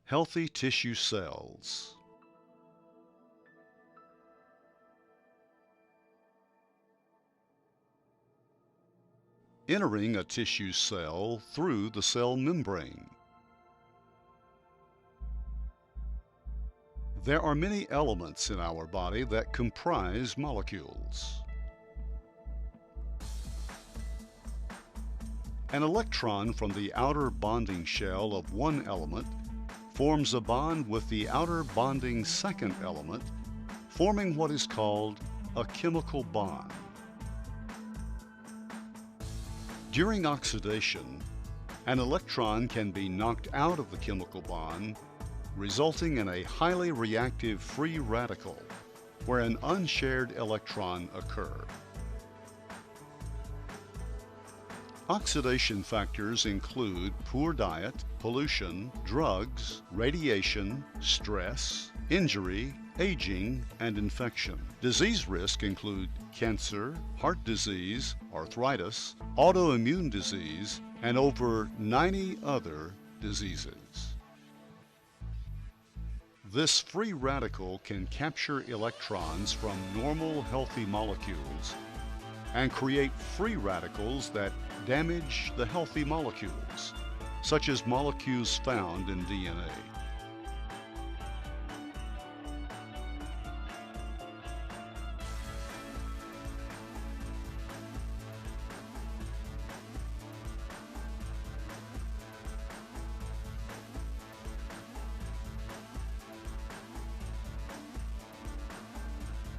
Healthy tissue cells. Entering a tissue cell through the cell membrane. There are many elements in our body that comprise molecules. An electron from the outer bonding shell of one element forms a bond with the outer bonding second element, forming what is called a chemical bond. During oxidation, an electron can be knocked out of the chemical bond, resulting in a highly reactive free radical, where an unshared electron occurs. Oxidation factors include poor diet, pollution, drugs, radiation, stress, injury, aging, and infection. Disease risk include cancer, heart disease, arthritis, autoimmune disease, and over 90 other diseases. This free radical can capture electrons from normal healthy molecules and create free radicals that damage the healthy molecules, such as molecules found in DNA.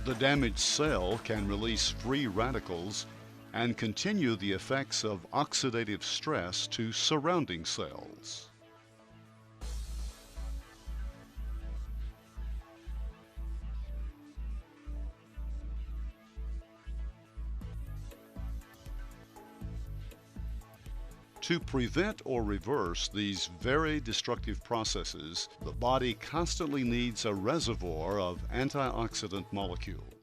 The damaged cell can release free radicals and continue the effects of oxidative stress to surrounding cells. To prevent or reverse these very destructive processes, the body constantly needs a reservoir of antioxidant molecules.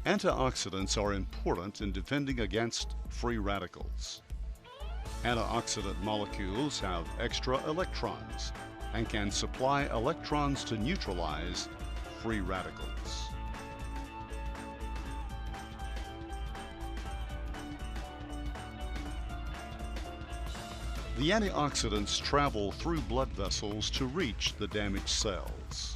Antioxidants are important in defending against free radicals. Antioxidant molecules have extra electrons and can supply electrons to neutralize free radicals. The antioxidants travel through blood vessels to reach the damaged cells.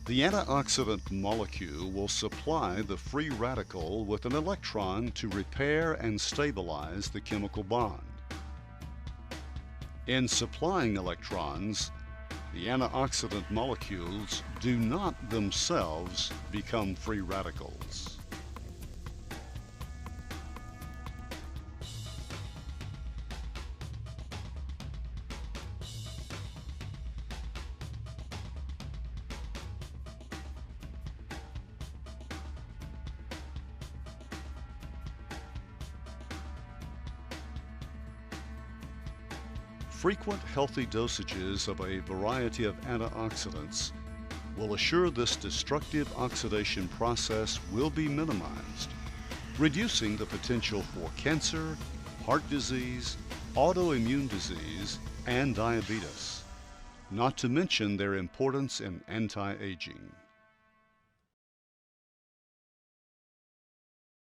The antioxidant molecule will supply the free radical with an electron to repair and stabilize the chemical bond. In supplying electrons, the antioxidant molecules do not themselves become free radicals. Frequent healthy dosages of a variety of antioxidants will assure this destructive oxidation process will be minimized, reducing the potential for cancer, heart disease, autoimmune disease, and diabetes, not to mention their importance in anti-aging.